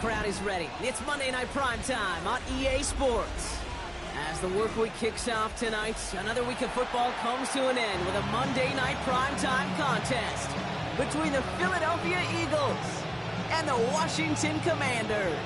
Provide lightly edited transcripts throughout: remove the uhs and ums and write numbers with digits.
Crowd is ready. It's Monday Night Prime Time on EA Sports. As the work week kicks off tonight, another week of football comes to an end with a Monday Night Prime Time contest between the Philadelphia Eagles and the Washington Commanders.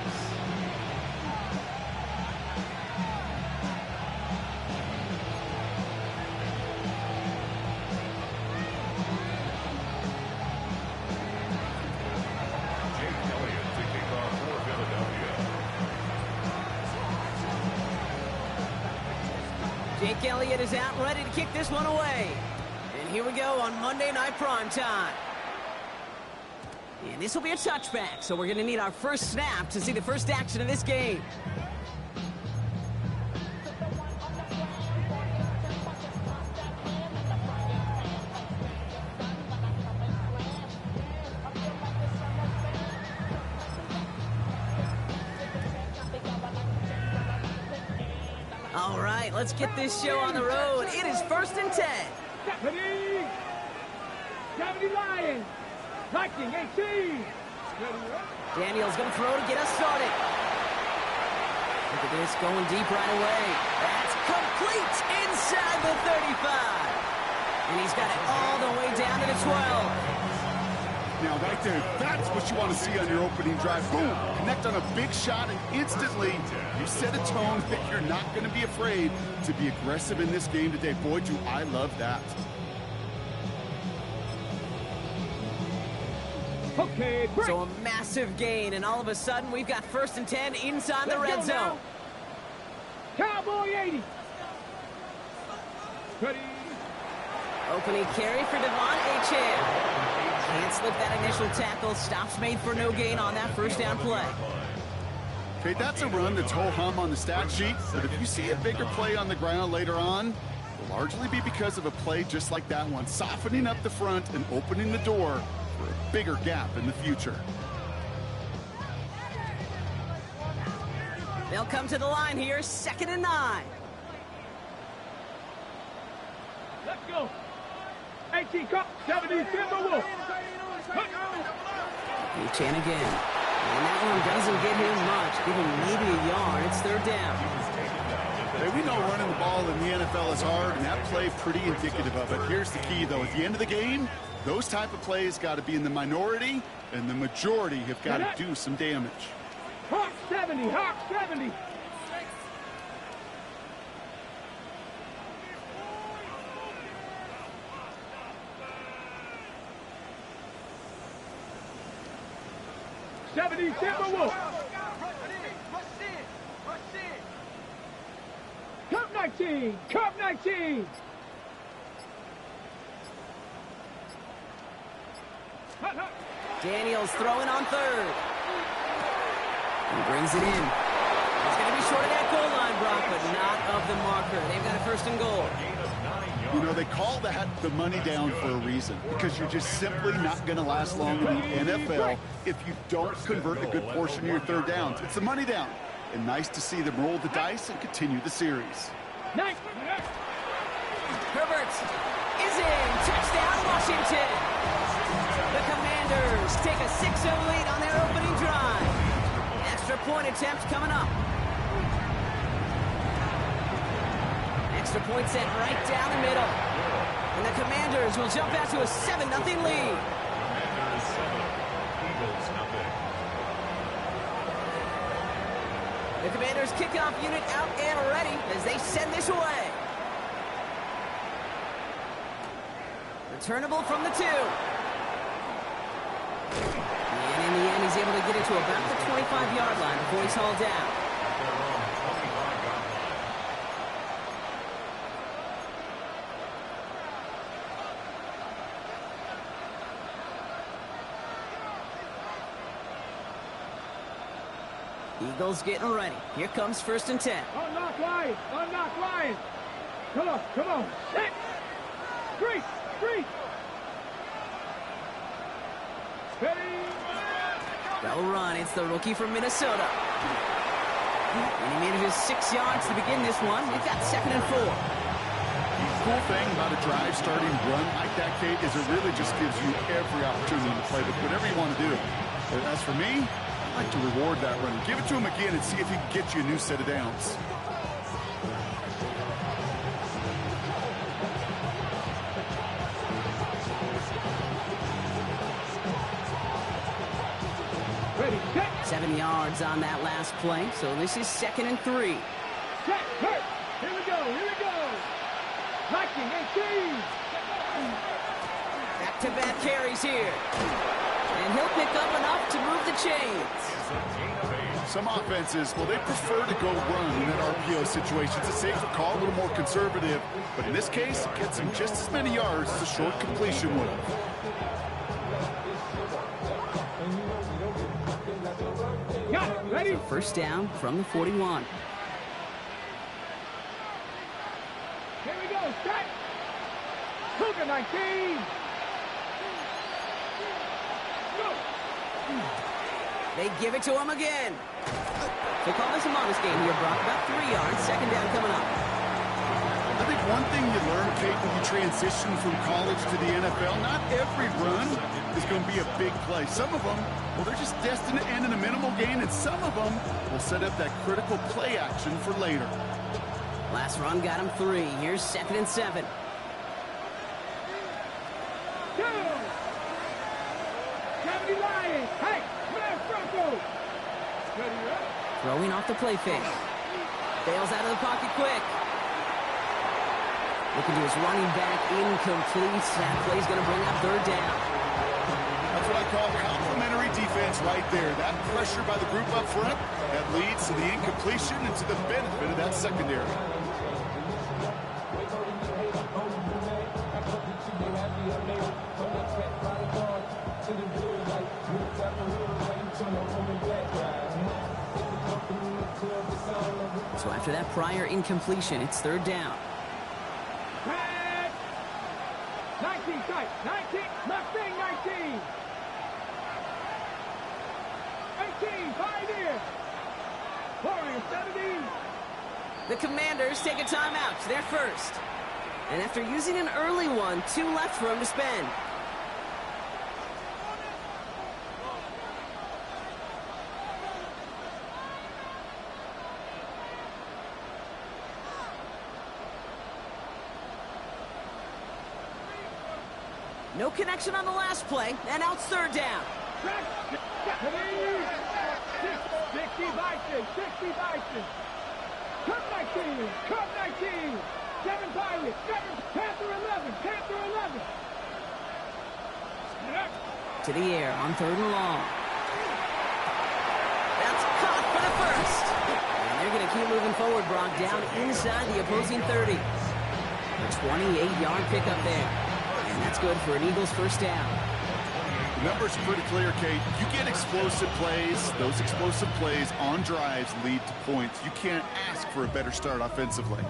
Jake Elliott is out, ready to kick this one away. And here we go on Monday Night Prime Time. And this will be a touchback, so we're going to need our first snap to see the first action of this game. All right, let's get this show on the road. It is 1st and 10. Deputy Lions, Viking 18. Daniel's going to throw to get us started. Look at this, going deep right away. That's complete inside the 35. And he's got it all the way down to the 12. Now, right there, that's what you want to see on your opening drive. Boom! Connect on a big shot, and instantly you set a tone that you're not going to be afraid to be aggressive in this game today. Boy, do I love that. Okay, break. So a massive gain, and all of a sudden we've got 1st and 10 inside the red zone. Cowboy 80. Ready. Opening carry for Devon Achane. Can't slip that initial tackle. Stops made for no gain on that first down play. Okay, that's a run that's ho-hum on the stat sheet, but if you see a bigger play on the ground later on, it'll largely be because of a play just like that one, softening up the front and opening the door for a bigger gap in the future. They'll come to the line here, 2nd and 9. Let's go. 18 Cup, 70 Timberwolves. Achane again. And that one doesn't get him much. Give him maybe a yard. It's 3rd down. Hey, we know running the ball in the NFL is hard, and that play pretty indicative of it. Here's the key, though. At the end of the game, those type of plays got to be in the minority, and the majority have got to do some damage. Hawk 70, Hawk 70. Timberwolves. Cup 19, Cup 19. Daniels throwing on 3rd. He brings it in. It's going to be short of that goal line, Brock, but not of the marker. They've got a 1st and goal. You know, they call that the money down for a reason, because you're just simply not going to last long in the NFL if you don't convert a good portion of your 3rd downs. It's the money down. And nice to see them roll the dice and continue the series. Herbert is in. Touchdown, Washington. The Commanders take a 6-0 lead on their opening drive. Extra point attempt coming up. Extra point set right down the middle. And the Commanders will jump out to a 7-0 lead. The Commanders kickoff unit out and ready as they send this away. Returnable from the 2. And in the end, he's able to get it to about the 25-yard line before he's hauled down. Eagles getting ready. Here comes 1st and 10. Unlock Lions, unlock Lions. Come on, come on. 6, 3, 3. Ready. They'll run. It's the rookie from Minnesota. And he manages 6 yards to begin this one. They've got 2nd and 4. The cool thing about a drive starting run like that, Kate, is it really just gives you every opportunity to play with whatever you want to do. But as for me, I like to reward that runner. Give it to him again and see if he can get you a new set of downs. Ready, set. 7 yards on that last play, so this is 2nd and 3. Set, hurt. Here we go, here we go. Liking, 18. Back-to-back carries here. And he'll pick up enough to move the chains. Some offenses, well, they prefer to go run in an RPO situation. It's a safer call, a little more conservative. But in this case, it gets him just as many yards as a short completion would have. Got it, ready? First down from the 41. Here we go, set. Cougar 19. Go. They give it to him again. They call this a modest game here, Brock. About 3 yards. 2nd down coming up. I think one thing you learn, Kate, when you transition from college to the NFL, not every run is going to be a big play. Some of them, well, they're just destined to end in a minimal gain, and some of them will set up that critical play action for later. Last run got him 3. Here's 2nd and 7. Go. 70 Lions. Hey, man, Franco. Ready, up. Throwing off the play fake. Bails out of the pocket quick. Looking to his running back, incomplete. That play's going to bring up 3rd down. That's what I call complimentary defense right there. That pressure by the group up front, that leads to the incompletion and to the benefit of that secondary. So after that prior incompletion, it's 3rd down. 19 tight. 19. Mustang 19. 18. Pioneer. Warrior 17. The Commanders take a timeout. They're first. And after using an early one, 2 left for him to spend. No connection on the last play, and now it's 3rd down. 60 Bison. 60 Bison. Cup 19. Cup 19. 7 Pirates. 7. Panther 11. Panther 11. To the air on 3rd and long. That's caught for the first. And they're going to keep moving forward, Brock, down inside the opposing 30. A 28-yard pickup there. And that's good for an Eagles first down. The numbers are pretty clear, Kate. You get explosive plays. Those explosive plays on drives lead to points. You can't ask for a better start offensively.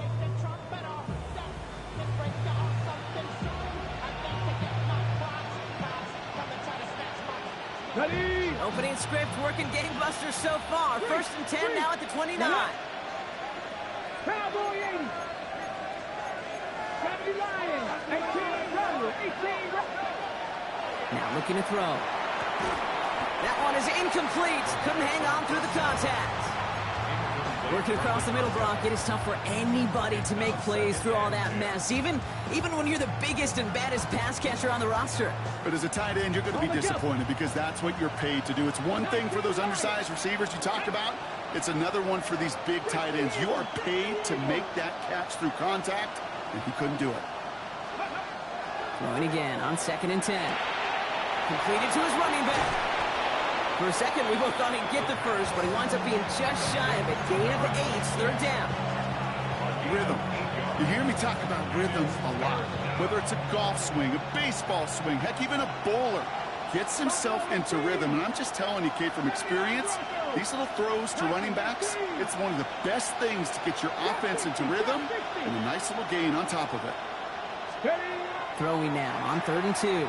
Ready. Opening script working gangbusters so far. 1st and 10 now at the 29. Cowboy 80. 70 Lions. 18 Runner. 18 Runner. Now looking to throw. That one is incomplete. Couldn't hang on through the contact. Working across the middle, Brock, it is tough for anybody to make plays through all that mess, even when you're the biggest and baddest pass catcher on the roster. But as a tight end, you're going to be disappointed because that's what you're paid to do. It's one thing for those undersized receivers you talked about. It's another one for these big tight ends. You are paid to make that catch through contact, and he couldn't do it. Throwing again on 2nd and 10. Completed to his running back. For a second, we both thought he'd get the first, but he winds up being just shy of a gain of 8. 3rd down. Rhythm. You hear me talk about rhythm a lot. Whether it's a golf swing, a baseball swing, heck, even a bowler gets himself into rhythm. And I'm just telling you, Kate, from experience, these little throws to running backs, it's one of the best things to get your offense into rhythm and a nice little gain on top of it. Throwing now on 3rd and 2.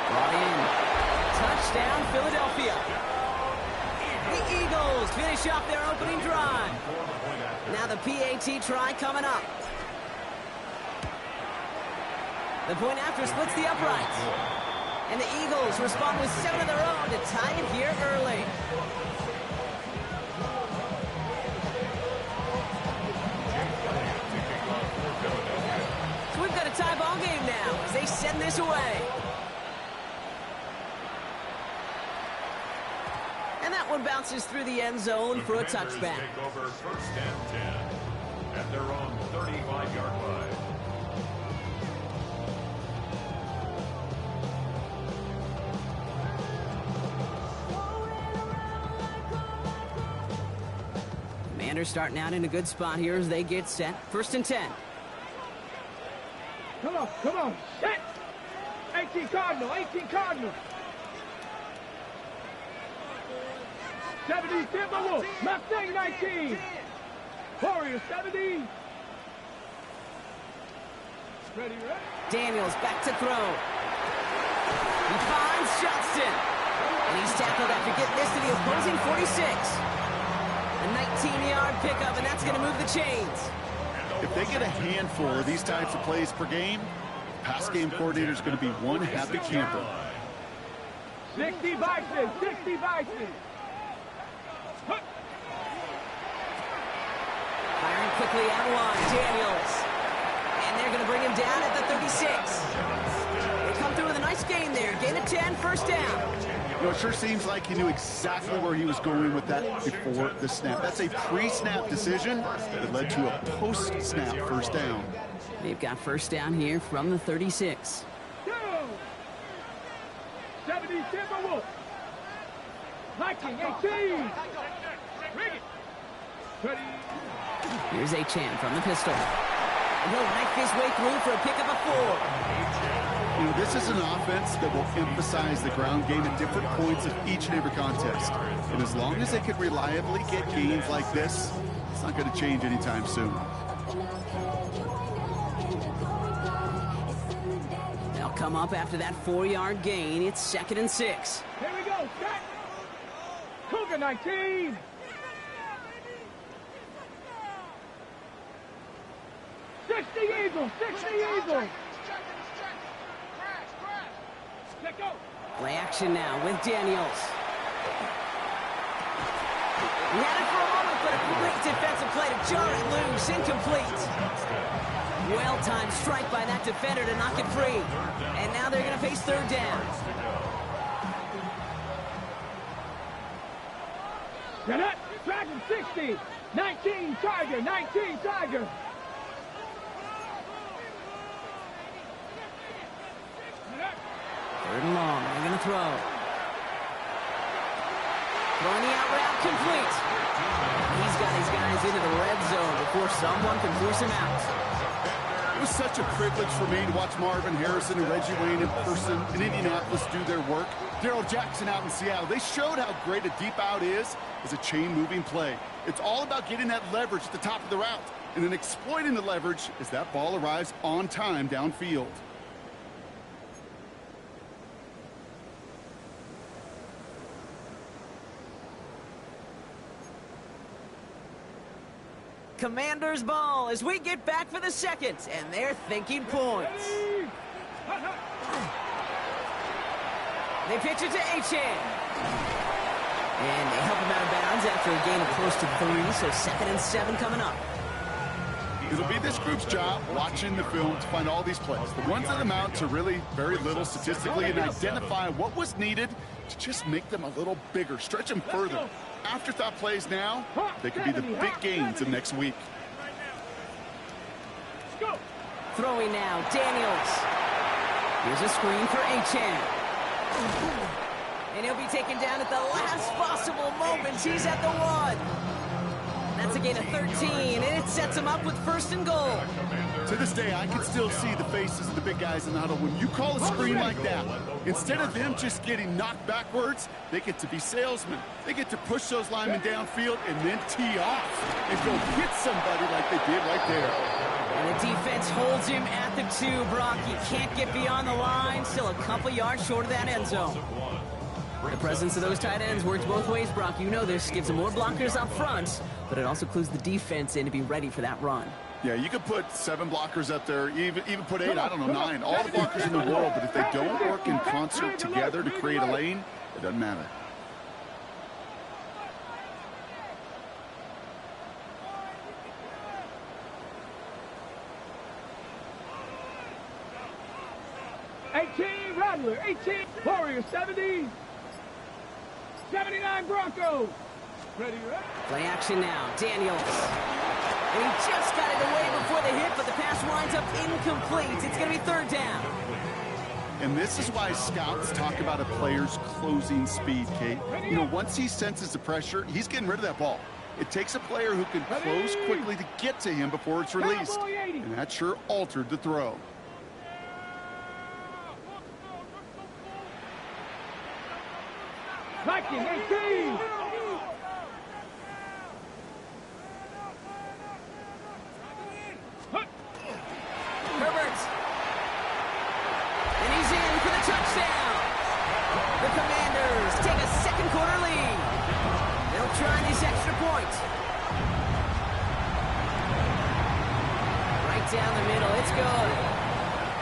Brought in. Touchdown, Philadelphia. The Eagles finish off their opening drive. Now the PAT try coming up. The point after splits the uprights. And the Eagles respond with 7 of their own to tie it here early. So we've got a tie ball game now as they send this away. And that one bounces through the end zone for a touchback. Take over first and 10 at their own 35-yard line. Commanders starting out in a good spot here as they get set. First and 10. Come on, set! 18 Cardinal, 70 Timberwolves, Mustang 19. Warriors 70. Ready? Daniels back to throw. He finds Johnston. And he's tackled after getting this to the opposing 46. A 19-yard pickup, and that's going to move the chains. If they get a handful of these types of plays per game, pass game coordinator is going to be one happy camper. 60 Vikings, 60 Vikings. Firing quickly out line, Daniels. And they're going to bring him down at the 36. They come through with a nice gain there. Gain of 10, first down. You know, it sure seems like he knew exactly where he was going with that before the snap. That's a pre-snap decision that led to a post-snap first down. They've got first down here from the 36. 70 Timberwolves. Viking 18. Bring it. 30. Here's Achane from the pistol. And he'll knife his way through for a pickup of 4. You know, this is an offense that will emphasize the ground game at different points of each and every contest. And as long as they can reliably get gains like this, it's not going to change anytime soon. They'll come up after that 4-yard gain. It's second and 6. Here we go, set. Cougar 19. Eagles, 60 Eagles. Let go. Play action now with Daniels. He had it for a moment, but a complete defensive play to jar it loose. Incomplete. Well-timed strike by that defender to knock it free. And now they're going to face third down. Get it. Dragon 60. 19 Tiger, 19 Tiger. Third and long, they're going to throw. Throwing the out route complete. He's got his guys into the red zone before someone can force him out. It was such a privilege for me to watch Marvin Harrison and Reggie Wayne in person in Indianapolis do their work. Darrell Jackson out in Seattle. They showed how great a deep out is as a chain-moving play. It's all about getting that leverage at the top of the route and then exploiting the leverage as that ball arrives on time downfield. Commanders ball as we get back for the second, and they're thinking points. They pitch it to Achane. And they help him out of bounds after a gain of close to 3, so second and 7 coming up. It'll be this group's job watching the film to find all these plays. The ones that amount to really very little statistically and identify what was needed to just make them a little bigger, stretch them further. Afterthought plays now, they could be the big gains of next week. Throwing now, Daniels. Here's a screen for Achane. And he'll be taken down at the last possible moment. He's at the 1. That's a gain of 13, and it sets him up with first and goal. To this day, I can still see the faces of the big guys in the huddle. When you call a screen like that, instead of them just getting knocked backwards, they get to be salesmen. They get to push those linemen downfield and then tee off and go hit somebody like they did right there. And the defense holds him at the 2, Brock. He can't get beyond the line. Still a couple yards short of that end zone. The presence of those tight ends works both ways, Brock. You know this. Gives them more blockers up front, but it also clues the defense in to be ready for that run. Yeah, you could put 7 blockers up there, even put 8, I don't know, 9, all the blockers in the world, but if they don't work in concert together to create a lane, it doesn't matter. Rattler, 18, Warrior, 70, 79 Broncos. Ready? Play action now, Daniels. And he just got it away before the hit, but the pass winds up incomplete. It's going to be 3rd down. And this is why scouts talk about a player's closing speed, Kate. You know, once he senses the pressure, he's getting rid of that ball. It takes a player who can close quickly to get to him before it's released. And that sure altered the throw. Viking, 18. Herbert. And he's in for the touchdown. The Commanders take a 2nd quarter lead. They'll try this extra point. Right down the middle, it's good.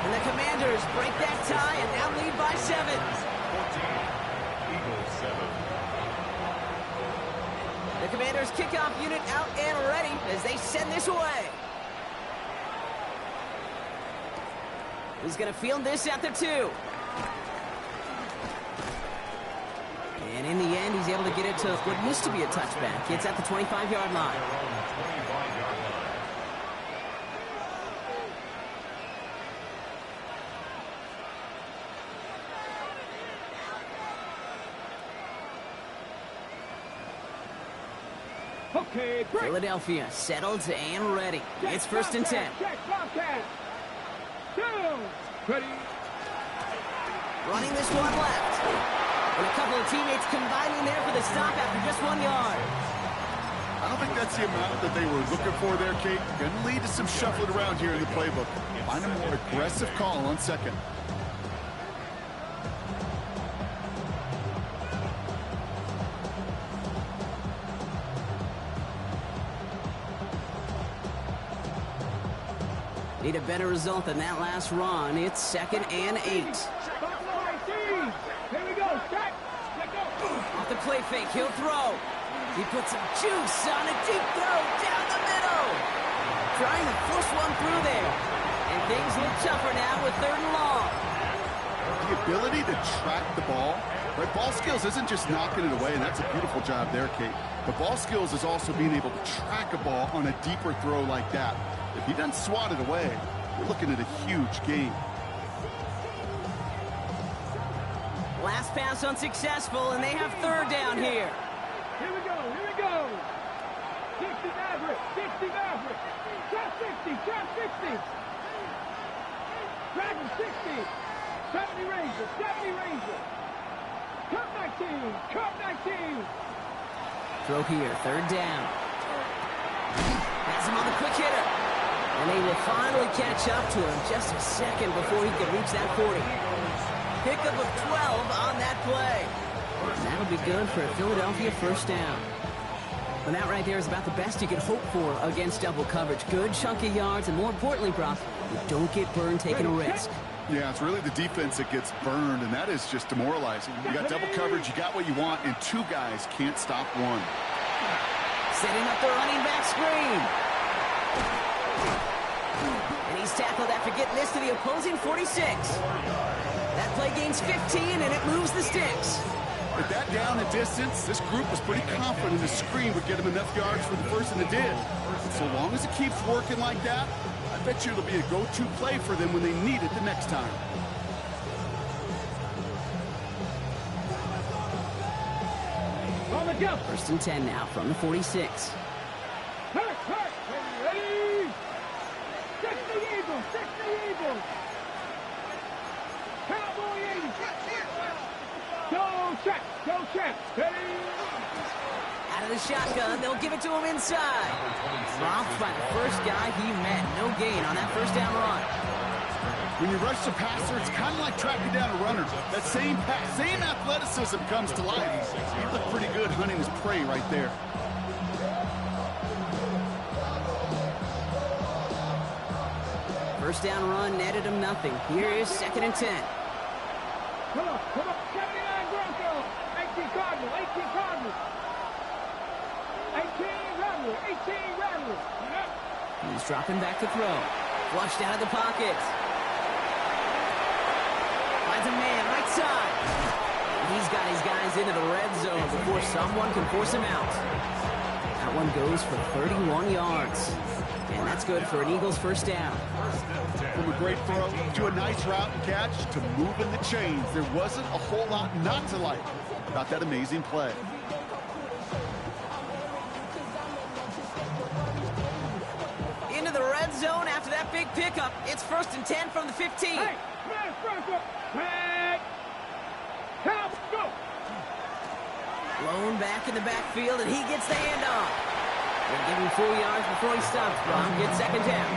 And the Commanders break that tie and now lead by 7. 14, Eagles 7. The Commanders kickoff unit out and ready as they send this away. He's going to field this at the 2. And in the end, he's able to get it to what used to be a touchback. It's at the 25-yard line. Okay, break. Philadelphia settled and ready. It's 1st and 10. Check, Bobcat. 2. Ready. Running this one left. And a couple of teammates combining there for the stop after just 1 yard. I don't think that's the amount that they were looking for there, Kate. Going to lead to some shuffling around here in the playbook. Find a more aggressive call on 2nd. Need a better result than that last run. It's 2nd and 8. Here we go. Check. Let go. Off the play fake, he'll throw. He puts some juice on a deep throw down the middle. Trying to force one through there. And things look tougher now with 3rd and long. The ability to track the ball, right? Ball skills isn't just knocking it away, and that's a beautiful job there, Kate. But ball skills is also being able to track a ball on a deeper throw like that. If he doesn't swat it away, we're looking at a huge gain. Last pass unsuccessful, and they have 3rd down here. Here we go. 60 Maverick. 60 Maverick. Trap 60. Trap 60. Dragon 60. 70 Ranger. 70 Ranger. Cup 19. Cup 19. Throw here, 3rd down. Has him on the quick hitter. And they will finally catch up to him just a second before he can reach that 40. Pickup of 12 on that play. And that'll be good for a Philadelphia 1st down. And that right there is about the best you could hope for against double coverage. Good chunk of yards, and more importantly, Brock, you don't get burned taking a risk. Yeah, it's really the defense that gets burned, and that is just demoralizing. You got double coverage, you got what you want, and 2 guys can't stop one. Setting up the running back screen. And he's tackled after getting this to the opposing 46. That play gains 15, and it moves the sticks. With that down and distance, this group was pretty confident the screen would get them enough yards for the first, and it did. So long as it keeps working like that, I bet you it'll be a go-to play for them when they need it the next time. On the jump. 1st and 10 now from the 46. Hurt. Ready. 60 Eagles. 60 Eagles. Cowboy 80. Go check. Ready. Out of the shotgun, they'll give it to him inside. Dropped by the first guy he met. No gain on that 1st down run. When you rush the passer, it's kind of like tracking down a runner. That same athleticism comes to life. He looked pretty good hunting his prey right there. First down run netted him nothing. Here is 2nd and 10. Come on. 79 Broncos. 18 Cardinals. 18 Cardinals. 18 Rebels. 18 Rebels. He's dropping back to throw. Flushed out of the pocket. Finds a man right side. And he's got his guys into the red zone before someone can force him out. That one goes for 31 yards. And that's good for an Eagles first down. From a great throw to a nice route and catch to moving the chains, there wasn't a whole lot not to like about that amazing play. Into the red zone after that big pickup. It's 1st and 10 from the 15. Hey, man, Bronco. Hey. Help, go. Blown back in the backfield, and he gets the handoff. They give him 4 yards before he stops. Brown gets 2nd down.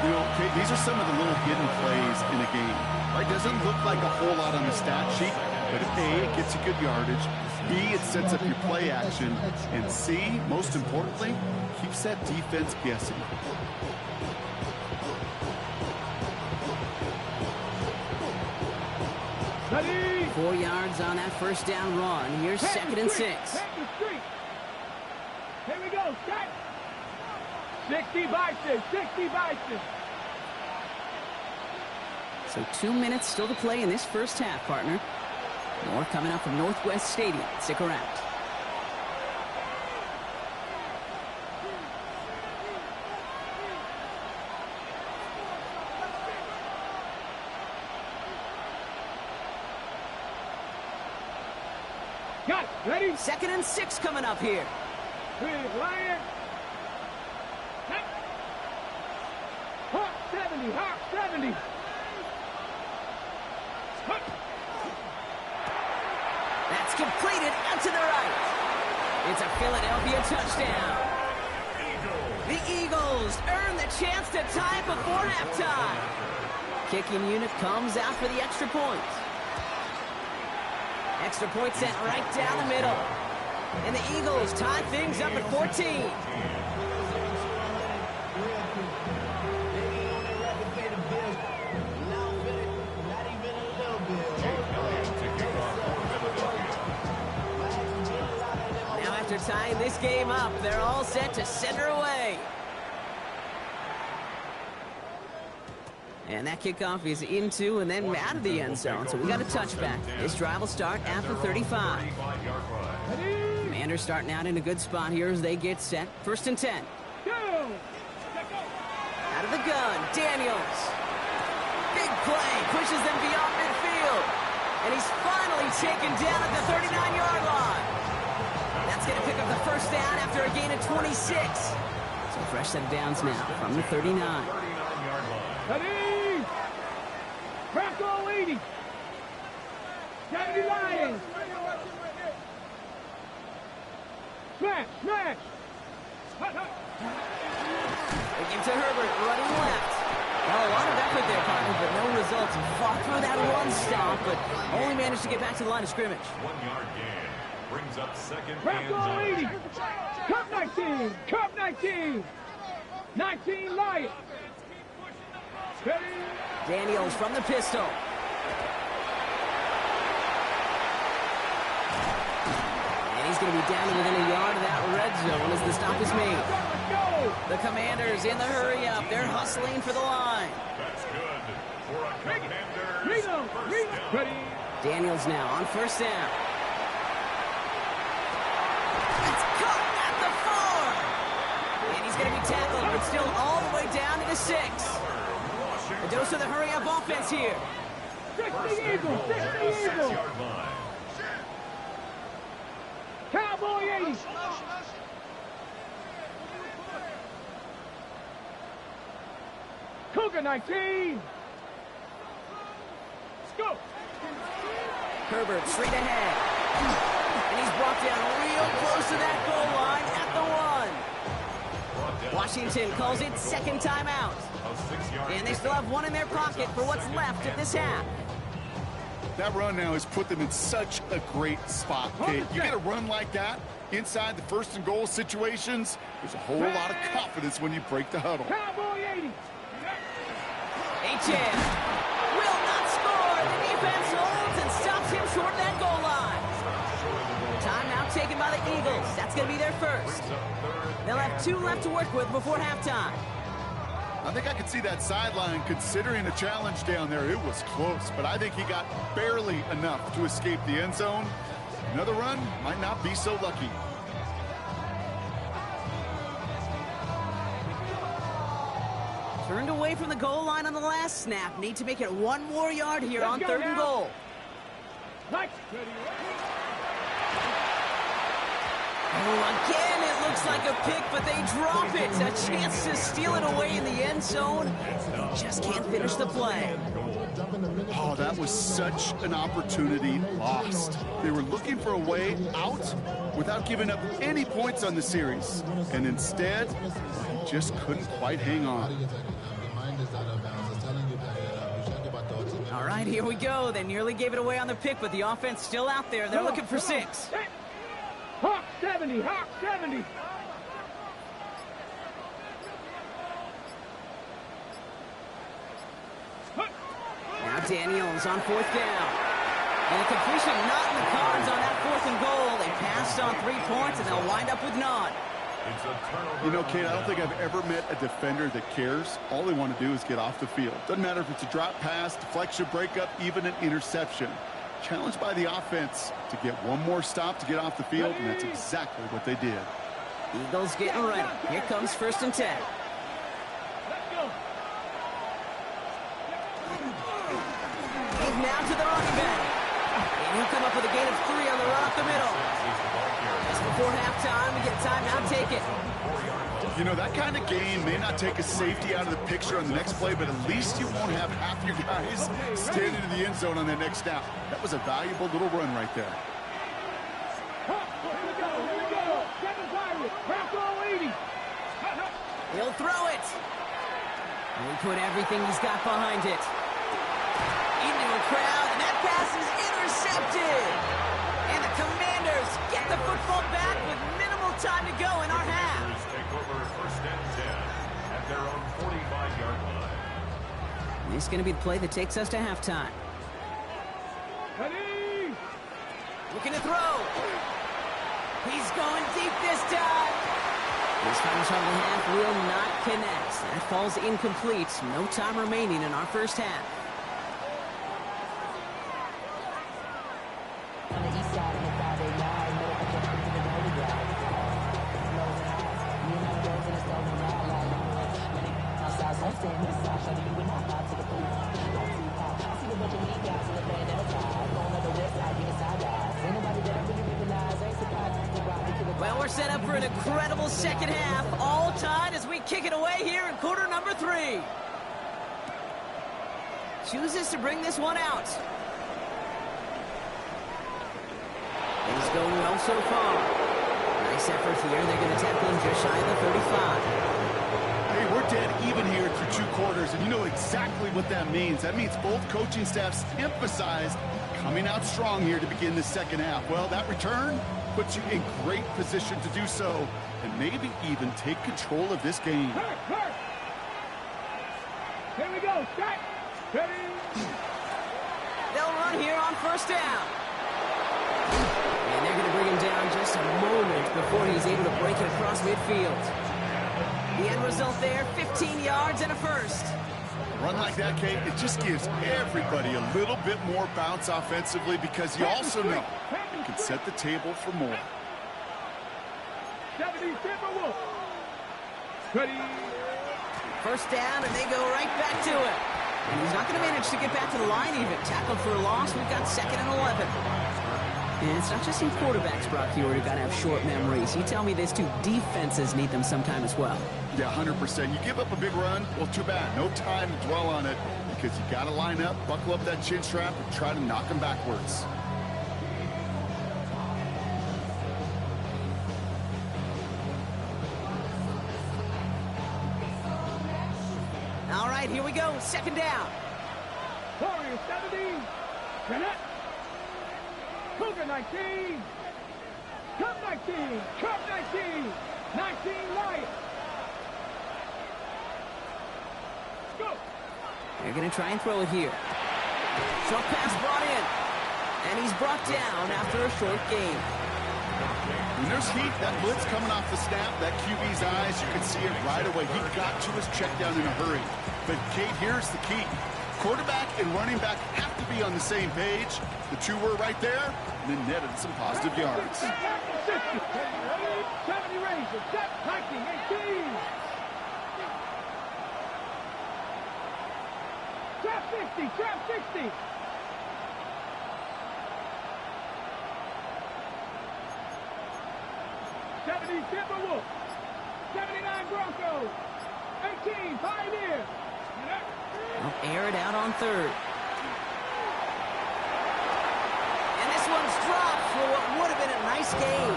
You know, these are some of the little hidden plays in a game. Right? Doesn't look like a whole lot on the stat sheet, but A, it gets you good yardage. B, it sets up your play action. And C, most importantly, keeps that defense guessing. Ready. 4 yards on that first down run. Here's 2nd and 6. Here we go, Scott. 60 Bison, 60 Bison. So 2 minutes still to play in this first half, partner. More coming up from Northwest Stadium. Stick around. Got it. Ready? 2nd and 6 coming up here. Big Lion. Hawk 70, Hawk 70. That's completed out to the right. It's a Philadelphia touchdown. The Eagles earn the chance to tie it before halftime. Kicking unit comes out for the extra point. Extra point sent right down the middle. And the Eagles tie things up at 14. Now after tying this game up, they're all set to send her away. And that kickoff is into and then out of the end zone. So we got a touchback. This drive will start at the 35. Commanders starting out in a good spot here as they get set. 1st and 10. Out of the gun, Daniels. Big play, pushes them beyond midfield. And he's finally taken down at the 39-yard line. That's going to pick up the first down after a gain of 26. So fresh set of downs now from the 39. Ready? Bronco 80. 70 Lions. Smash, smash. They give to Herbert, running left. Well, a lot of effort there, partner, but no results. Fought through that run stop, but only managed to get back to the line of scrimmage. 1 yard gain brings up 2nd Bronco and 80. Cup 19. Cup 19. 19 Lions. Ready? Daniels from the pistol. And he's going to be down to within a yard of that red zone as the stop is made. Let's go. The Commanders in the hurry-up. They're hustling for the line. That's good for a Commanders Reno, first Reno. down. Ready? Daniels now on 1st down. It's caught at the 4. And he's going to be tackled, but still all the way down to the 6. A dose of the hurry-up offense here. 60 Eagles, 60 Eagles. 6-yard line. Cowboy 80. Cougar 19. Let's go. Herbert straight ahead. And he's brought down real close to that goal line at the 1. Washington calls it 2nd timeout. And they still have 1 in their pocket for what's left of this half. That run now has put them in such a great spot, Kate. You get a run like that inside the 1st and goal situations, there's a whole lot of confidence when you break the huddle. Cowboy 80. H.M. will not score. The defense holds and stops him short of that goal line. Timeout taken by the Eagles. That's going to be their first. They'll have 2 left to work with before halftime. I think I could see that sideline considering a challenge down there. It was close, but I think he got barely enough to escape the end zone. Another run might not be so lucky. Turned away from the goal line on the last snap. Need to make it 1 more yard here on 3rd and goal. Oh, again, it looks like a pick, but they drop it. A chance to steal it away in the end zone. Just can't finish the play. Oh, that was such an opportunity lost. They were looking for a way out without giving up any points on the series. And instead, just couldn't quite hang on. All right, here we go. They nearly gave it away on the pick, but the offense still out there. They're looking for 6. Hawk 70, Hawk 70. Now Daniels on 4th down. And the completion not in the cards on that 4th and goal. They passed on 3 points, and they'll wind up with none. You know, Kate, I don't think I've ever met a defender that cares. All they want to do is get off the field. Doesn't matter if it's a drop pass, deflection, breakup, even an interception. Challenged by the offense to get 1 more stop to get off the field, and that's exactly what they did. Eagles getting ready. Here comes 1st and 10. He's now to the running back. And he'll come up with a gain of 3 on the run up the middle. Just before halftime, we get a timeout taken. You know, that kind of game may not take a safety out of the picture on the next play, but at least you won't have half your guys standing in the end zone on that next snap. That was a valuable little run right there. Here we go. 7 Pirates. Bravo 80. He'll throw it. And he put everything he's got behind it. Into a crowd, and that pass is intercepted. And the Commanders get the football back with minimal time to go in our half. Take over 1st and 10 at their own 45-yard line. This is going to be the play that takes us to halftime. Ready? Looking to throw. He's going deep this time. This final shot of the half will not connect. That falls incomplete. No time remaining in our first half. Well, we're set up for an incredible second half. All tied as we kick it away here in quarter number 3. Chooses to bring this one out. Things going well so far. Nice effort here. They're going to tackle him just shy of the 35. Hey, we're dead even here through 2 quarters, and you know exactly what that means. That means both coaching staffs emphasized coming out strong here to begin the second half. Well, that return puts you in great position to do so, and maybe even take control of this game. Hurt. Here we go. Start. Ready? They'll run here on 1st down. And they're going to bring him down just a moment before he's able to break it across midfield. The end result there, 15 yards and a first. A run like that, Kate, it just gives everybody a little bit more bounce offensively because you also know you can set the table for more. 70 Timberwolves. Ready? First down, and they go right back to it. And he's not going to manage to get back to the line even. Tackled for a loss. We've got 2nd and 11. And it's not just in quarterbacks, Brock Huard, who got to have short memories. You tell me these 2 defenses need them sometime as well. Yeah, 100%. You give up a big run, well, too bad. No time to dwell on it because you got to line up, buckle up that chin strap, and try to knock them backwards. All right, here we go. 2nd down. Warriors 70. Connect. Cougar 19. Cup 19. Cup 19. 19 Lions. Go. They're going to try and throw it here. Short pass brought in. And he's brought down after a short gain. When there's heat, that blitz coming off the snap, that QB's eyes, you can see it right away. He got to his check down in a hurry. But, Kate, here's the key. Quarterback and running back have to be on the same page. The two were right there, and then netted some positive yards. 70 Razor, set, hiking, 18. Trap 60, trap 60. 70 Timberwolves, 79 Broncos, 18 Pioneers. They'll air it out on third. And this one's dropped for what would have been a nice game.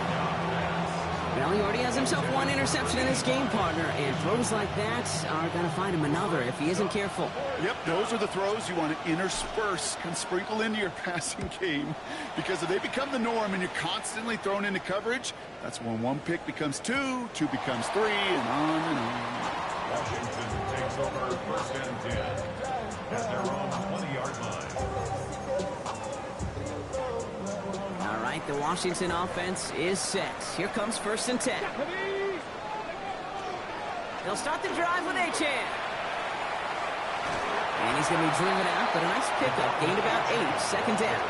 Well, he already has himself one interception in this game, partner, and throws like that are going to find him another if he isn't careful. Yep, those are the throws you want to intersperse, can sprinkle into your passing game, because if they become the norm and you're constantly thrown into coverage, that's when one pick becomes two, two becomes three, and on and on. Washington takes over first and 10 at their own 20-yard line. All right, the Washington offense is set. Here comes first and 10. They'll start the drive with Achane. And he's going to be driven out, but a nice pickup. Gained about 8, second down.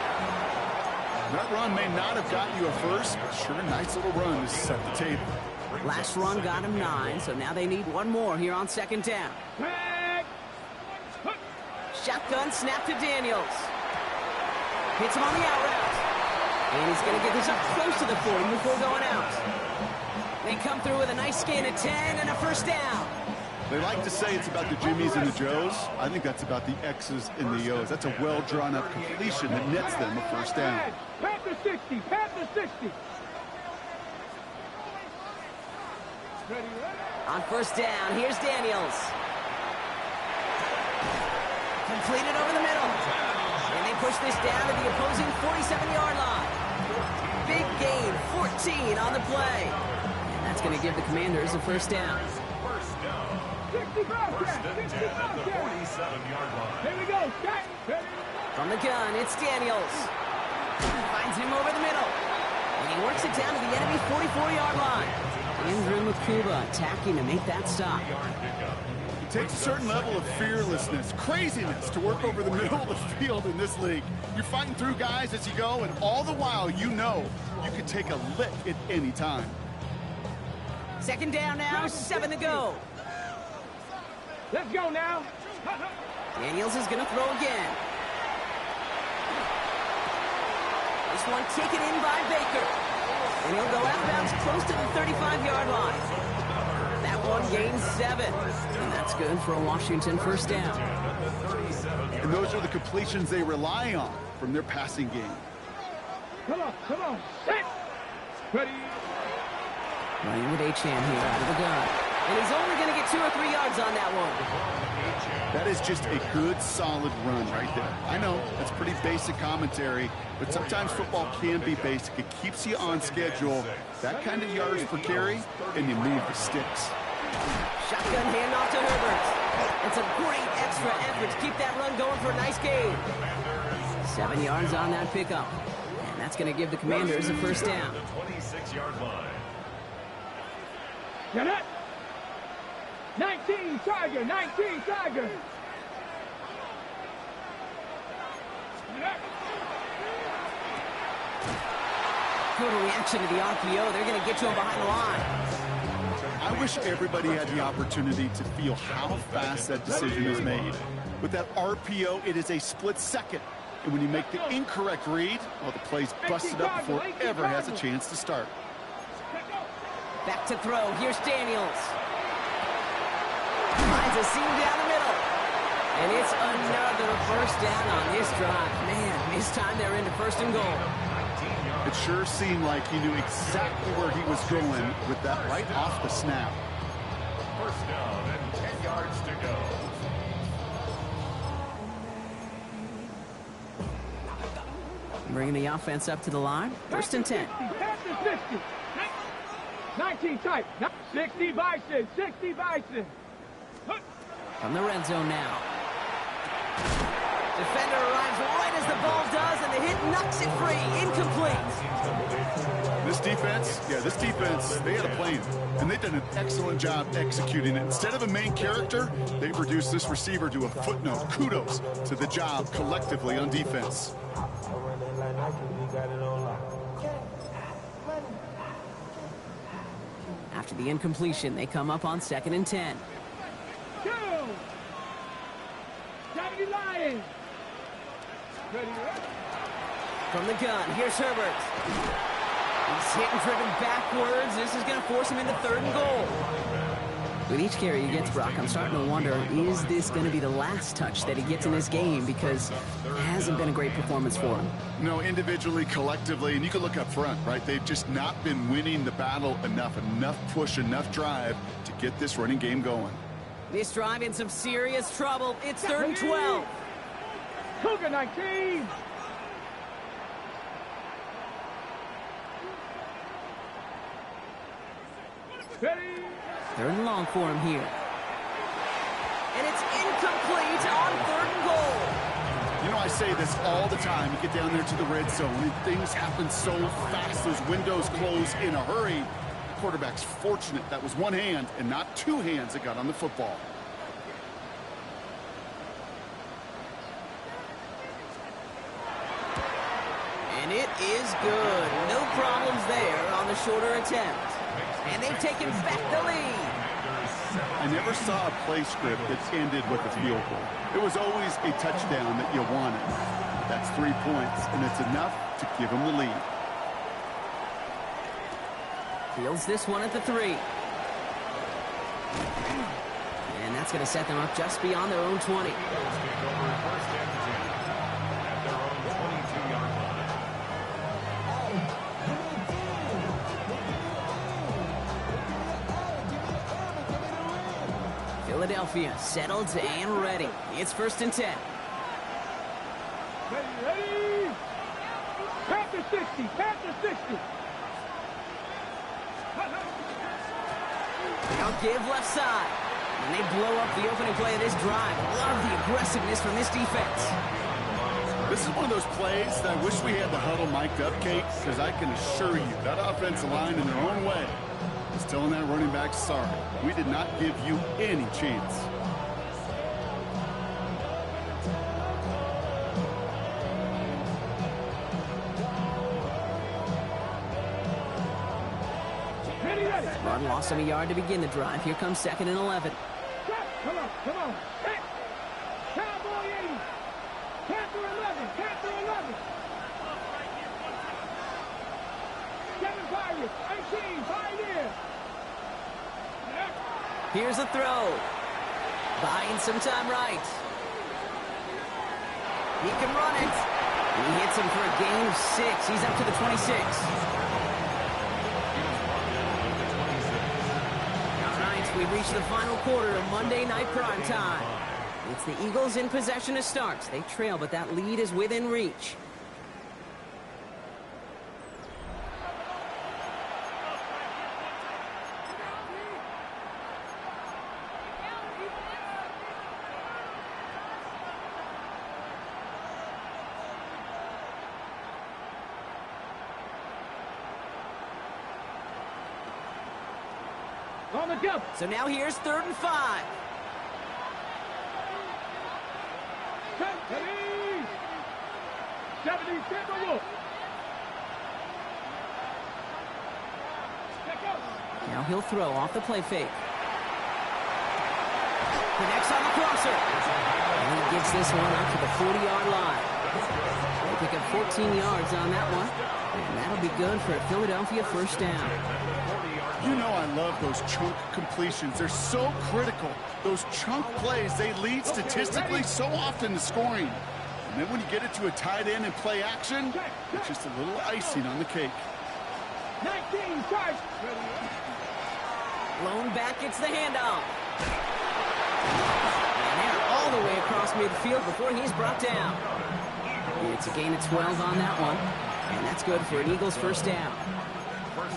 That run may not have gotten you a first, but sure, nice little run to set the table. Last run got him 9, so now they need one more here on second down. Shotgun snap to Daniels. Hits him on the out route. And he's going to get this up close to the 40 before going out. They come through with a nice gain of 10 and a first down. They like to say it's about the Jimmies and the Joes. I think that's about the X's and the O's. That's a well-drawn-up completion that nets them a first down. Panther 60, Panther 60. On first down, here's Daniels. Completed over the middle. And they push this down to the opposing 47-yard line. Big gain, 14 on the play. And that's going to give the Commanders a first down. First down. 65 First and 10 at the 47-yard line. Here we go, Jack. From the gun, it's Daniels. Finds him over the middle. And he works it down to the enemy 44-yard line. Andrew Makuba attacking to make that stop. It takes a certain level of fearlessness, craziness to work over the middle of the field in this league. You're fighting through guys as you go, and all the while you know you can take a lick at any time. Second down now, 7 to go. Let's go now. Daniels is going to throw again. This one taken in by Baker. And he'll go out of bounds close to the 35-yard line. That one gains 7. And that's good for a Washington first down. And those are the completions they rely on from their passing game. Come on, set. Ready. Running with Achane here out of the gun. And he's only going to get 2 or 3 yards on that one. That is just a good, solid run right there. I know, that's pretty basic commentary, but sometimes football can be basic. It keeps you on schedule. That kind of yards per carry, and you move the sticks. Shotgun handoff to Herbert. It's a great extra effort to keep that run going for a nice gain. 7 yards on that pickup. And that's going to give the Commanders a first down. 26-yard line. Get it. 19 Tiger, 19 Tiger. Total reaction to the RPO. They're going to get to him behind the line. I wish everybody had the opportunity to feel how fast that decision is made. With that RPO, it is a split second. And when you make the incorrect read, well, the play's busted up before it ever has a chance to start. Back to throw. Here's Daniels. Finds a seam down the middle. And it's another first down on this drive. Man, this time they're into first and goal. It sure seemed like he knew exactly where he was going with that right off the snap. First down and 10 yards to go. Bringing the offense up to the line. First and 10. 19 type. 60 Bison. 60 Bison. From the red zone now. Defender arrives right as the ball does, and the hit knocks it free. Incomplete. This defense, they had a plan, and they've done an excellent job executing it. Instead of a main character, they've reduced this receiver to a footnote. Kudos to the job collectively on defense. After the incompletion, they come up on 2nd and 10. Go! W Lions! Ready, From the gun, here's Herbert. He's hit and driven backwards. This is going to force him into 3rd and goal. With each carry he gets, Brock, I'm starting to wonder, is this going to be the last touch that he gets in this game? Because it hasn't been a great performance for him. No, individually, collectively, and you can look up front, right? They've just not been winning the battle enough push, enough drive to get this running game going. This drive in some serious trouble. It's 3rd and 12. Cougar 19! Ready? 3rd and long for him here. And it's incomplete on 3rd and goal. You know, I say this all the time. You get down there to the red zone, and things happen so fast. Those windows close in a hurry. The quarterback's fortunate that was one hand and not two hands that got on the football. And it is good. No problems there on the shorter attempt. And they've taken back the lead. I never saw a play script that ended with a field goal. It was always a touchdown that you wanted. That's 3 points, and it's enough to give them the lead. Fields this one at the 3. And that's going to set them up just beyond their own 20. Philadelphia settled and ready. It's 1st and 10. Ready? Panther 60, Panther 60. They'll give left side. And they blow up the opening play of this drive. Love the aggressiveness from this defense. This is one of those plays that I wish we had the huddle mic'd up, Kate, because I can assure you that offensive line in their own way is telling that running back, sorry, we did not give you any chance. Martin lost him a yard to begin the drive. Here comes 2nd and 11. Come on, come on. Hey. Cowboy 80. Panther 11, Panther 11. 7 Pirates, 18, Pioneer. Here's a throw. Buying some time right. He can run it. He hits him for a gain of 6. He's up to the 26. We've reached the final quarter of Monday Night Prime Time. It's the Eagles in possession to start. They trail, but that lead is within reach. On the jump. So now here's 3rd and 5. Ready? 70, Timberwolf. Now he'll throw off the play fake. Connects on the crosser. And he gives this one up to the 40-yard line. They pick up 14 yards on that one. And that'll be good for a Philadelphia 1st down. You know I love those chunk completions. They're so critical. Those chunk plays, they lead statistically so often to scoring. And then when you get it to a tight end and play action, it's just a little icing on the cake. 19, charge. Lone back gets the handoff. And they're all the way across midfield before he's brought down. It's a gain of 12 on that one. And that's good for an Eagles 1st down.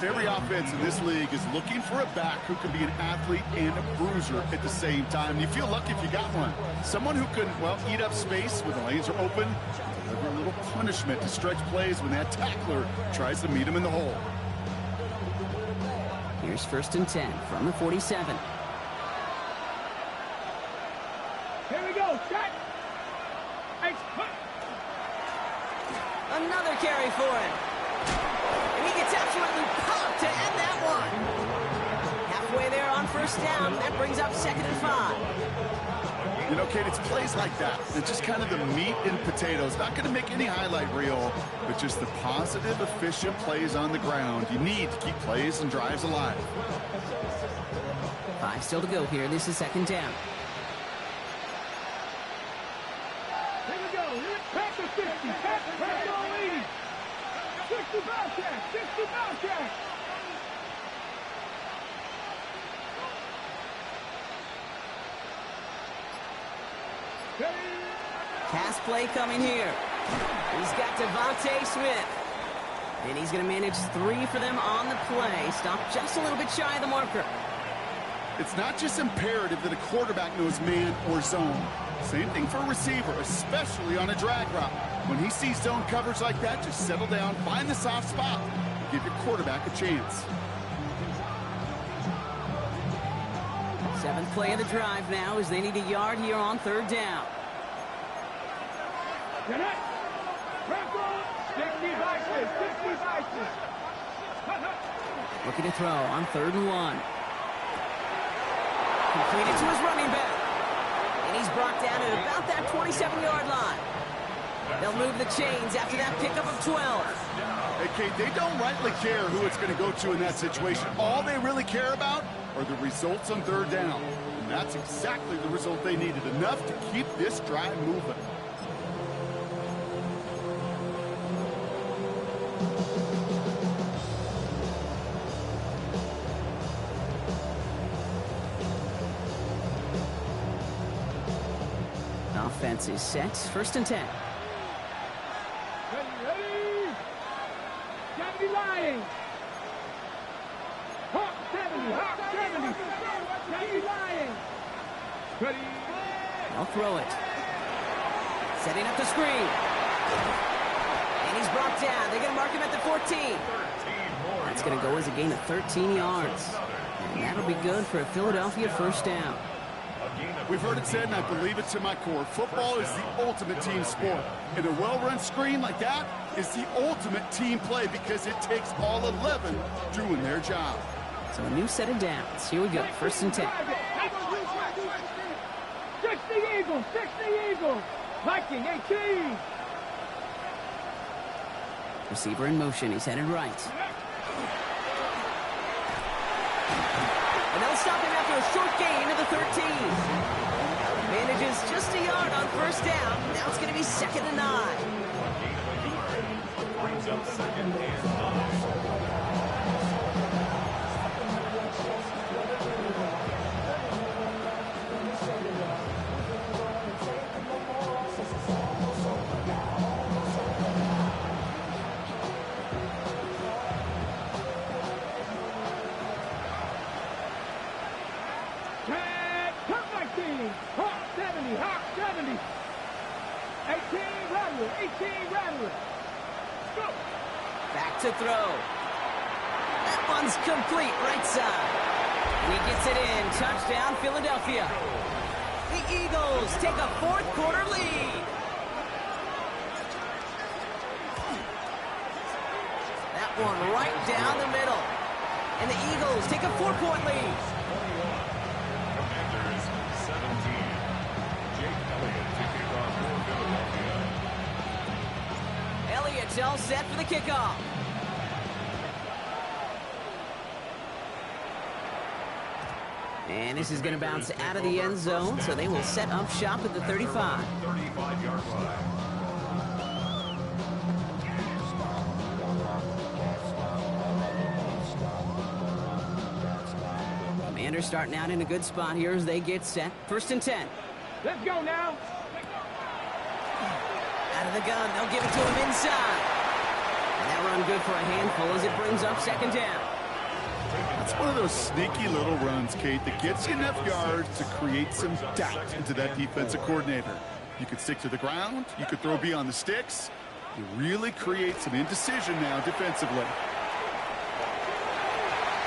Every offense in this league is looking for a back who can be an athlete and a bruiser at the same time. And you feel lucky if you got one. Someone who can, well, eat up space when the lanes are open, deliver a little punishment to stretch plays when that tackler tries to meet him in the hole. Here's 1st and 10 from the 47. Here we go. Shot. Another carry for him. And he gets absolutely popped to end that one. Halfway there on 1st down. That brings up 2nd and 5. You know, Kate, it's plays like that. It's just kind of the meat and potatoes. Not going to make any highlight reel, but just the positive, efficient plays on the ground. You need to keep plays and drives alive. 5 still to go here. This is 2nd down. Here we go. Pass the 60. Pass the 80. 60 bounce jack. 60 bounce jack. Pass play coming here. He's got Devontae Smith. And he's going to manage 3 for them on the play. Stop just a little bit shy of the marker. It's not just imperative that a quarterback knows man or zone. Same thing for a receiver, especially on a drag route. When he sees zone coverage like that, just settle down, find the soft spot, and give your quarterback a chance. 7th play of the drive now as they need a yard here on 3rd down. Get it. 60 Vikings. 60 Vikings. Looking to throw on 3rd and 1. Completed to his running back. And he's brought down at about that 27-yard line. They'll move the chains after that pickup of 12. Hey, Kate, they don't rightly care who it's going to go to in that situation. All they really care about are the results on 3rd down. And that's exactly the result they needed. Enough to keep this drive moving. Offense is set. 1st and 10. Ready. 70 Lions. Hawk 70. Hawk 70. 70 Lions. Ready. I'll throw it. Setting up the screen. And he's brought down. They're going to mark him at the 14. That's going to go as a gain of 13 yards. And that'll be good for a Philadelphia 1st down. We've heard it said, and I believe it to my core, football is the ultimate team sport. And a well-run screen like that is the ultimate team play because it takes all 11 doing their job. So a new set of downs. Here we go. 1st and 10. 60 Eagles. 60 Eagles. Viking 18. Receiver in motion. He's headed right. And they'll stop him after a short gain to the 13. Manages just a yard on 1st down. Now it's going to be 2nd and 9. Brings up 2nd and 9. Hawk 70. Hawk 70. 18 Rattler. 18 Rattler. Go. Back to throw. That one's complete right side. And he gets it in. Touchdown, Philadelphia. The Eagles take a 4th quarter lead. That one right down the middle. And the Eagles take a 4-point lead. Commanders 17. Jake Elliott to kick off for Philadelphia. Elliott's all set for the kickoff. And this is going to bounce out of the end zone, so they will set up shop at the 35. 35-yard line. Commanders starting out in a good spot here as they get set. 1st and 10. Let's go now. Out of the gun, they'll give it to him inside. And that run good for a handful as it brings up 2nd down. One of those sneaky little runs, Kate, that gets you enough yards to create some doubt into that defensive coordinator. You could stick to the ground. You could throw beyond the sticks. You really create some indecision now defensively.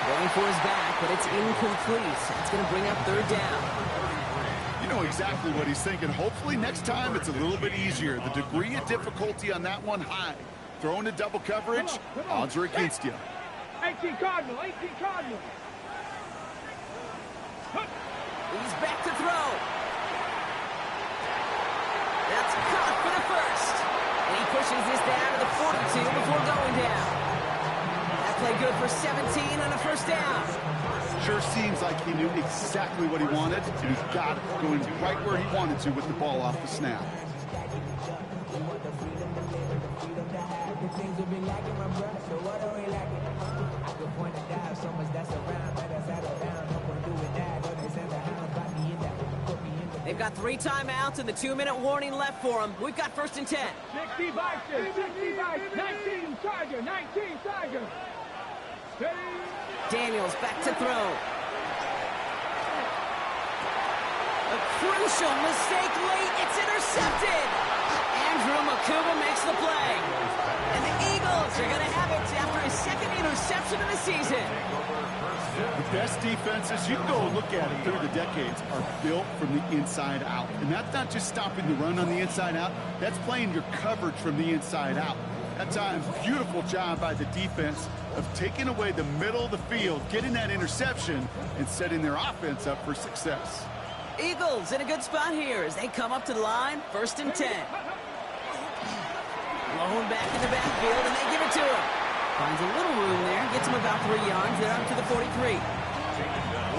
Going for his back, but it's incomplete. It's going to bring up third down. You know exactly what he's thinking. Hopefully next time it's a little bit easier. The degree of difficulty on that one high. Throwing to double coverage, odds are against you. 18 Cardinal, 18 Cardinal. He's back to throw. That's caught for the first. And he pushes this down to the 42 before going down. That play good for 17 on a first down. Sure seems like he knew exactly what he wanted, and he got it, going right where he wanted to with the ball off the snap. They've got 3 timeouts and the 2-minute warning left for them. We've got 1st and 10. 60 Bison, 60 Bison, 19 Tiger, 19 Tiger. Daniels back to throw. A crucial mistake late. It's intercepted. Andrew Makuba makes the play. And the Eagles are going to have it after his 2nd interception of the season. The best defenses, you can go look at it through the decades, are built from the inside out. And that's not just stopping the run on the inside out. That's playing your coverage from the inside out. That time, beautiful job by the defense of taking away the middle of the field, getting that interception, and setting their offense up for success. Eagles in a good spot here as they come up to the line. 1st and 10. Blown back in the backfield, and they give it to him. Finds a little room there. Gets him about 3 yards. They're up to the 43.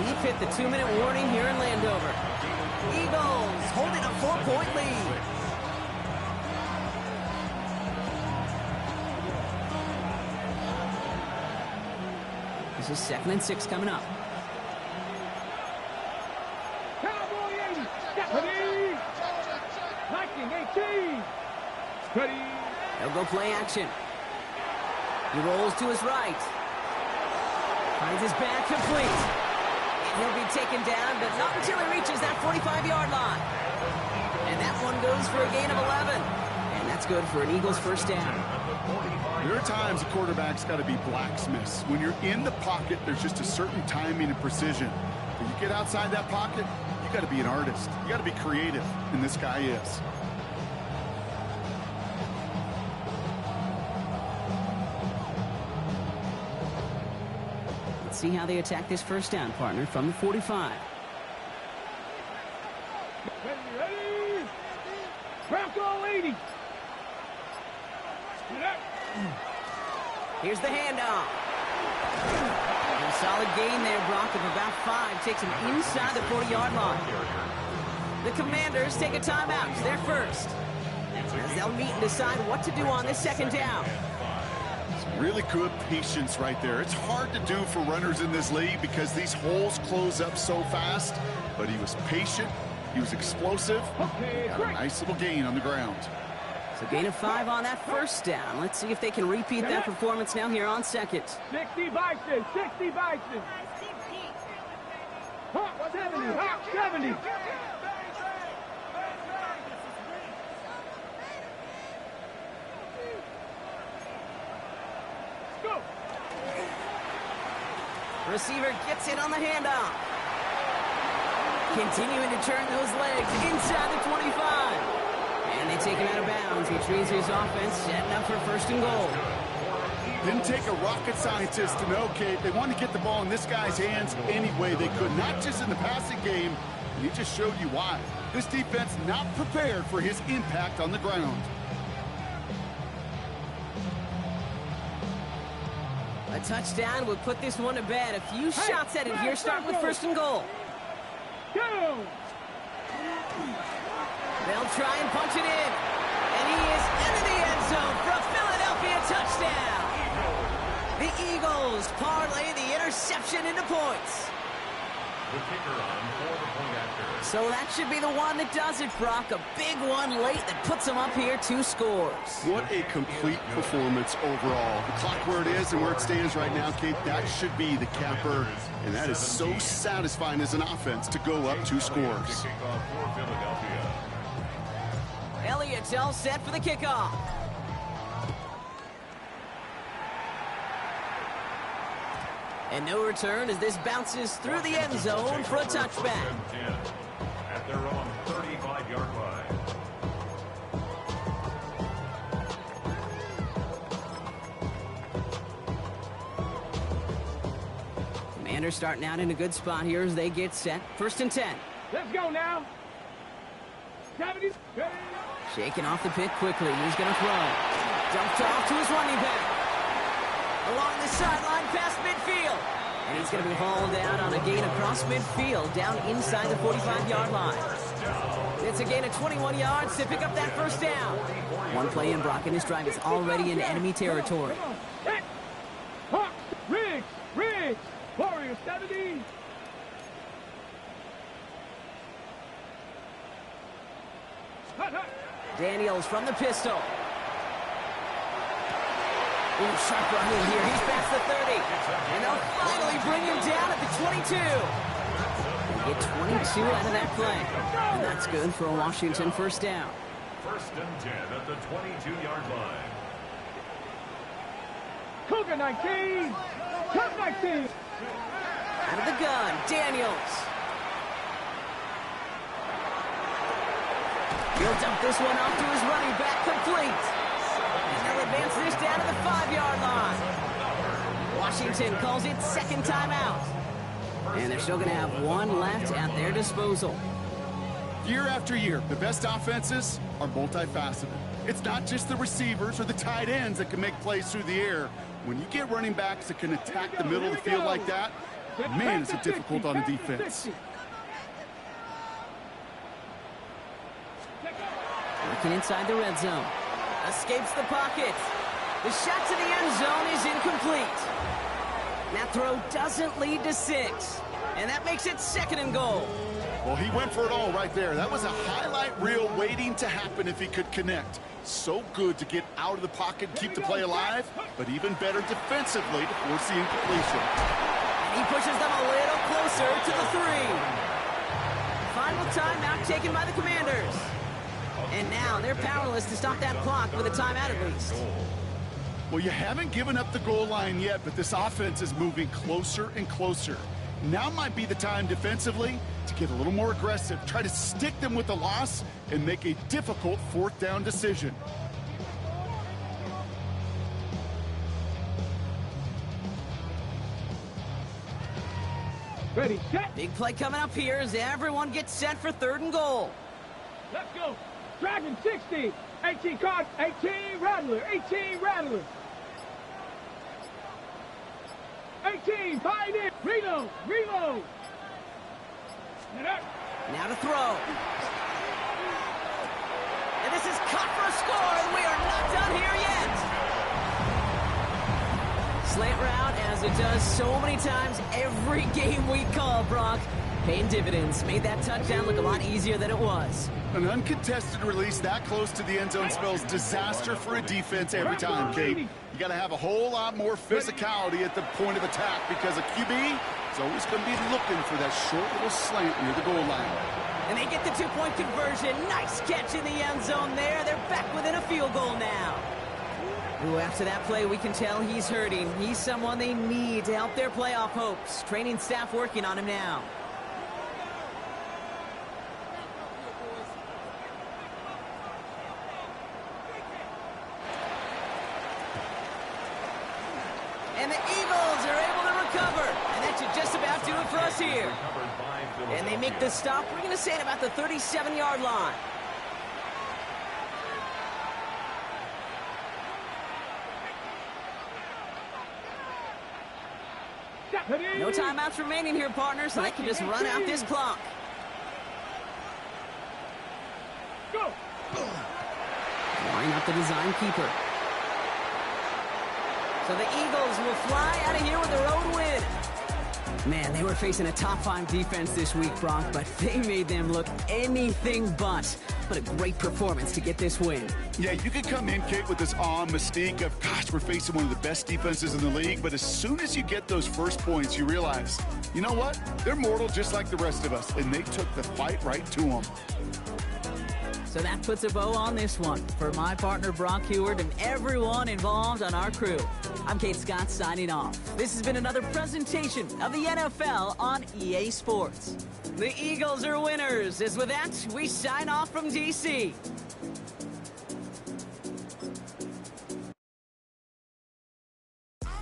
We've hit the 2-minute warning here in Landover. Eagles holding a 4-point lead. This is 2nd and 6 coming up. Cowboy 80. Stephanie. Viking 18. Steady. They'll go play action. He rolls to his right. Finds his back complete. And he'll be taken down, but not until he reaches that 45-yard line. And that one goes for a gain of 11. And that's good for an Eagles 1st down. There are times a quarterback's got to be blacksmiths. When you're in the pocket, there's just a certain timing and precision. When you get outside that pocket, you got to be an artist. You got to be creative, and this guy is. Let's see how they attack this 1st down, partner, from the 45. Ready. Bronco 80. Here's the handoff. A solid gain there, Brock, of about 5. Takes him inside the 40-yard line. The Commanders take a timeout. They're first. As they'll meet and decide what to do on this 2nd down. Some really good patience right there. It's hard to do for runners in this league because these holes close up so fast. But he was patient. He was explosive. Got a nice little gain on the ground. So gain of 5 on that 1st down. Let's see if they can repeat that performance now here on 2nd. 60 Bison, 60 Bison. Hawk 70, Hawk 70. Go. Receiver gets it on the handoff. Continuing to turn those legs inside the 25. And they take him out of bounds, which means his offense setting up for 1st and goal. Didn't take a rocket scientist to know, Kate. They wanted to get the ball in this guy's hands any way they could, not just in the passing game. And he just showed you why. This defense not prepared for his impact on the ground. A touchdown would put this one to bed. A few shots at it here, starting with 1st and goal. Go. They'll try and punch it in. And he is into the end zone for a Philadelphia touchdown. The Eagles parlay the interception into points. The kicker on for the point after. So that should be the one that does it, Brock. A big one late that puts them up here 2 scores. What a complete performance overall. The clock where it is and where it stands right now, Kate, that should be the capper. And that is so satisfying as an offense to go up 2 scores. Kickoff for Philadelphia. Elliott's all set for the kickoff. And no return as this bounces through the end zone for a touchback. At their own 35-yard line. Commanders starting out in a good spot here as they get set. 1st and 10. Let's go now. 70. Shaking off the pit quickly. He's going to throw. Dumped off to his running back. Along the sideline past midfield. And he's going to be hauled down on a gain across midfield down inside the 45-yard line. It's a gain of 21 yards to pick up that 1st down. One play in, Brock, and his drive is already in enemy territory. Hawks, Riggs, Warriors 70. Daniels from the pistol. Ooh, sharp run in here. He's past the 30. And they'll finally bring him down at the 22. Get 22 out of that play. And that's good for a Washington 1st down. 1st and 10 at the 22-yard line. Cougar 19. Cup 19. Out of the gun, Daniels. He'll dump this one off to his running back, complete. And they'll advance this down to the 5-yard line. Washington calls it 2nd timeout. And they're still going to have 1 left at their disposal. Year after year, the best offenses are multifaceted. It's not just the receivers or the tight ends that can make plays through the air. When you get running backs that can attack the middle of the field like that, man, is it difficult on the defense. Working inside the red zone. Escapes the pocket. The shot to the end zone is incomplete. That throw doesn't lead to 6. And that makes it 2nd and goal. Well, he went for it all right there. That was a highlight reel waiting to happen if he could connect. So good to get out of the pocket, keep the play alive, but even better defensively to force the incompletion. And he pushes them a little closer to the 3. Final timeout taken by the Commanders. And now they're powerless to stop that clock with a timeout at least. Well, you haven't given up the goal line yet, but this offense is moving closer and closer. Now might be the time defensively to get a little more aggressive, try to stick them with the loss, and make a difficult 4th down decision. Ready, set. Big play coming up here as everyone gets set for 3rd and goal. Let's go. Dragon 60. 18 card. 18 Rattler. 18 Rattler. 18 Pioneer. Reload. Reload. Now to throw. And this is cut for a score, and we are not done here yet. Slant route, as it does so many times every game we call, Brock. Paying dividends. Made that touchdown look a lot easier than it was. An uncontested release that close to the end zone spells disaster for a defense every time, Kate. You got to have a whole lot more physicality at the point of attack because a QB is always going to be looking for that short little slant near the goal line. And they get the 2-point conversion. Nice catch in the end zone there. They're back within a field goal now. Ooh, after that play, we can tell he's hurting. He's someone they need to help their playoff hopes. Training staff working on him now. And the Eagles are able to recover. And that should just about do it for us here. And they make the stop, we're going to say at about the 37-yard line. No timeouts remaining here, partners, so they can just run out this clock. Go. Line up the design keeper. So the Eagles will fly out of here with their own win. Man, they were facing a top-5 defense this week, Bronk, but they made them look anything but. What a great performance to get this win. Yeah, you could come in, Kate, with this awe and mystique of, gosh, we're facing one of the best defenses in the league, but as soon as you get those first points, you realize, you know what? They're mortal just like the rest of us, and they took the fight right to them. So that puts a bow on this one. For my partner, Bronk Heward, and everyone involved on our crew, I'm Kate Scott signing off. This has been another presentation of the NFL on EA Sports. The Eagles are winners. As with that, we sign off from D.C.